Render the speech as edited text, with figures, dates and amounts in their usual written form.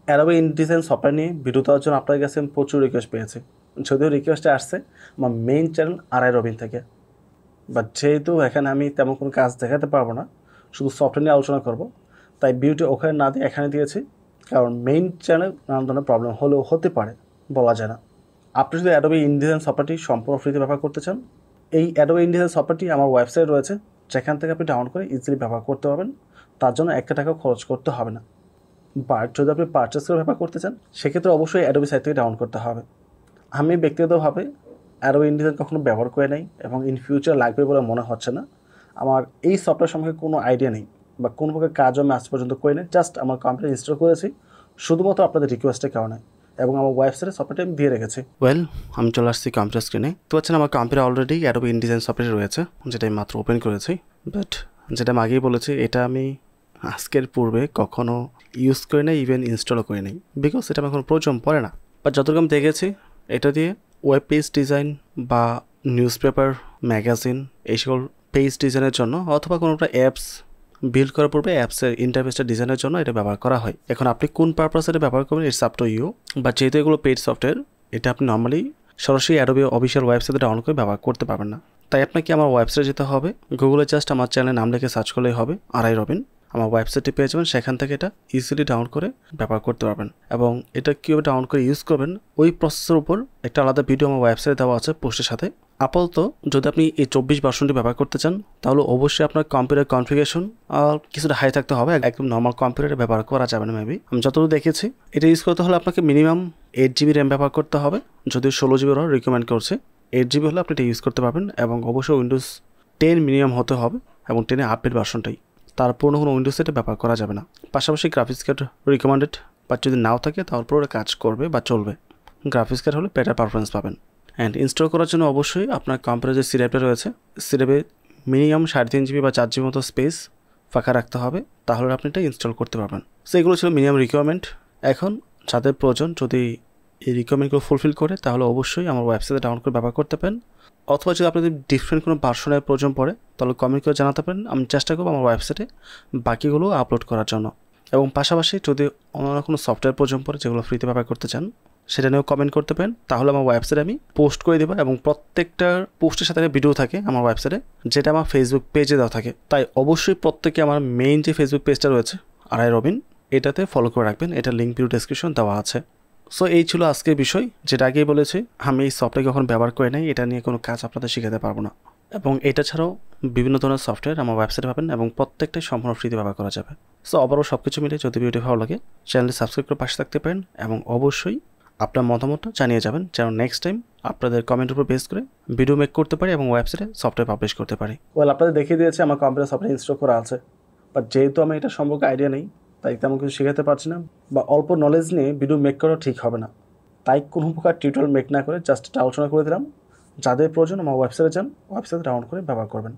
Adobe InDesign software নিয়ে video দেওয়ার জন্য আপনার কাছে আমি প্রচুর রিকোয়েস্ট পেয়েছি। যদিও রিকোয়েস্টটা আসছে আমার মেইন চ্যানেল আরআই রবিন থেকে, বাট যেহেতু এখানে আমি তেমন কোনো কাজ দেখাতে পারবো না, শুধু সফটওয়্যার নিয়ে আলোচনা করব, তাই ভিডিওটি ওখানে না দিয়ে এখানে দিয়েছি। কারণ মেইন চ্যানেল নানান ধরনের প্রবলেম হলেও হতে পারে, বলা যায় না। আপনি যদি অ্যাডোবি ইনডিজাইন সফটওয়্যারটি সম্পূর্ণ ফ্রিতে ব্যবহার করতে চান, এই অ্যাডোবি ইনডিজাইন সফটওয়্যারটি আমার ওয়েবসাইট রয়েছে, যেখান থেকে আপনি ডাউনলোড করে ইজিলি ব্যবহার করতে পারবেন। তার জন্য একটা টাকাও খরচ করতে হবে না। বাট যদি আপনি পারচেস করে ব্যবহার করতে চান, সেক্ষেত্রে অবশ্যই অ্যাডোবি সাইট থেকে ডাউনলোড করতে হবে। আমি ব্যক্তিগতভাবে অ্যাডোবি ইনডিজাইন কখনো ব্যবহার করে নাই এবং ইন ফিউচার লাগবে বলে মনে হচ্ছে না। আমার এই সফটওয়্যার সম্পর্কে কোনো আইডিয়া নেই বা কোনো প্রকার কাজও আমি আজ পর্যন্ত করি নাই। জাস্ট আমার কম্পিউটার ইনস্টল করেছি শুধুমাত্র আপনাদের রিকোয়েস্টের কারণে, এবং আমার ওয়েবসাইটে সফটওয়্যারটি আমি দিয়ে রেখেছি। ওয়েল, আমি চলে আসছি কম্পিউটার স্ক্রিনে। তো পাচ্ছেন আমার computer already Adobe InDesign software রয়েছে, যেটা আমি মাত্র ওপেন করেছি। বাট যেটা আমি আগেই বলেছি, এটা আমি আজকের পূর্বে কখনো ইউজ করে নাই, ইভেন ইনস্টলও করে নাই, বিকজ এটা আমার কোনো প্রয়োজন পড়ে না। বাট যতটুকু আমি দেখেছি, এটা দিয়ে ওয়েব পেজ ডিজাইন বা নিউজ পেপার, ম্যাগাজিন, এই সকল পেজ ডিজাইনের জন্য অথবা কোনো একটা অ্যাপস বিল্ড করার পূর্বে অ্যাপসের ইন্টারফেসটা ডিজাইনের জন্য এটা ব্যবহার করা হয়। এখন আপনি কোন পারপাসে এটা ব্যবহার করবেন, ইটস আপ টু ইউ। বা যেহেতু এগুলো পেইড সফটওয়্যার, এটা আপনি নর্মালি সরাসরি অ্যাডোবি অফিসিয়াল ওয়েবসাইটে ডাউনলোড করে ব্যবহার করতে পারবেন না। তাই আপনাকে আমার ওয়েবসাইটে যেতে হবে, গুগলে জাস্ট আমার চ্যানেলের নাম লিখে সার্চ করলেই হবে, আরআই রবিন। আমার ওয়েবসাইটটি পেয়ে যাবেন, সেখান থেকে এটা ইজিলি ডাউনলোড করে ব্যবহার করতে পারবেন। এবং এটা কীভাবে ডাউনলোড করে ইউজ করবেন, ওই প্রসেসের উপর একটা আলাদা ভিডিও আমার ওয়েবসাইটে দেওয়া আছে পোস্টের সাথে। আপাতত যদি আপনি এই 24 ভার্সনটি ব্যবহার করতে চান, তাহলে অবশ্যই আপনার কম্পিউটার কনফিগারেশন কিছুটা হাই থাকতে হবে। একদম নর্মাল কম্পিউটারে ব্যবহার করা যাবে না মেবি, আমি যতদূর দেখেছি। এটা ইউজ করতে হলে আপনাকে মিনিমাম 8 GB র্যাম ব্যবহার করতে হবে, যদিও 16 GB রিকমেন্ড করছে। 8 GB হলে আপনি এটা ইউজ করতে পারবেন। এবং অবশ্যই উইন্ডোজ 10 মিনিমাম হতে হবে, এবং 10 আপডেট ভার্সনটাই। তার পুরনো কোনো উইন্ডোজ সেটে ব্যবহার করা যাবে না। পাশাপাশি গ্রাফিক্স কার্ড রিকমেন্ডেড, বাট যদি নাও থাকে তাহলে পুরো কাজ করবে বা চলবে। গ্রাফিক্স কার্ড হলে বেটার পারফরমেন্স পাবেন। অ্যান্ড ইনস্টল করার জন্য অবশ্যই আপনার কম্পিউটার যে সিডাইভটা রয়েছে, সিডাইভে মিনিমাম 3.5 GB বা 4 GB মতো স্পেস ফাঁকা রাখতে হবে, তাহলে আপনি এটা ইনস্টল করতে পারবেন। সো এগুলো ছিল মিনিমাম রিকোয়ারমেন্ট। এখন যাদের প্রয়োজন, যদি এই রিকোয়ারমেন্টগুলো ফুলফিল করে, তাহলে অবশ্যই আমার ওয়েবসাইটে ডাউনলোড করে ব্যবহার করতে পারেন। অথবা যদি আপনাদের ডিফারেন্ট কোনো ভার্সনের প্রয়োজন পড়ে, তাহলে কমেন্ট করে জানাতে পারেন। আমি চেষ্টা করবো আমার ওয়েবসাইটে বাকিগুলো আপলোড করার জন্য। এবং পাশাপাশি যদি অন্য কোনো সফটওয়্যার প্রয়োজন পড়ে যেগুলো ফ্রিতে ব্যবহার করতে চান, সেটা নিয়েও কমেন্ট করতে পারেন। তাহলে আমার ওয়েবসাইটে আমি পোস্ট করে দেবো, এবং প্রত্যেকটা পোস্টের সাথে একটা ভিডিও থাকে আমার ওয়েবসাইটে, যেটা আমার ফেসবুক পেজে দেওয়া থাকে। তাই অবশ্যই প্রত্যেকে আমার মেইন যে ফেসবুক পেজটা রয়েছে আরআই রবিন, এটাতে ফলো করে রাখবেন। এটা লিঙ্ক ভিডিও ডেসক্রিপশন দেওয়া আছে। সো এই ছিল আজকের বিষয়। যেটা আগেই বলেছি, আমি এই সফটওয়্যার কখন ব্যবহার করে নাই, এটা নিয়ে কোনো কাজ আপনাদের শেখাতে পারবো না। এবং এটা ছাড়াও বিভিন্ন ধরনের সফটওয়্যার আমার ওয়েবসাইটে পাবেন, এবং প্রত্যেকটাই সম্পূর্ণ ফ্রিতে ব্যবহার করা যাবে। সো ওভারঅল সব কিছু মিলে যদি ভিডিও ভালো লাগে, চ্যানেলটি সাবস্ক্রাইব করে পাশে থাকতে পারেন, এবং অবশ্যই আপনার মতামতটা জানিয়ে যাবেন, যেন নেক্সট টাইম আপনাদের কমেন্টের উপর বেস করে ভিডিও মেক করতে পারি এবং ওয়েবসাইটে সফটওয়্যার পাবলিশ করতে পারি। ওয়েল, আপনাদের দেখিয়ে দিয়েছে আমার কম্পিউটার সফটওয়্যার ইনস্টল করা আছে, বাট যেহেতু আমি এটা সম্পর্কে আইডিয়া নেই, তাই তেমন কিছু শেখাতে পারছি না, বা অল্প নলেজ নিয়ে ভিডিও মেক করা ঠিক হবে না। তাই কোনো প্রকার টিউটোরিয়াল মেক না করে জাস্ট এটা আলোচনা করে দিলাম। যাদের প্রয়োজন আমার ওয়েবসাইটে যান, ওয়েবসাইটে ডাউনলোড করে ব্যবহার করবেন।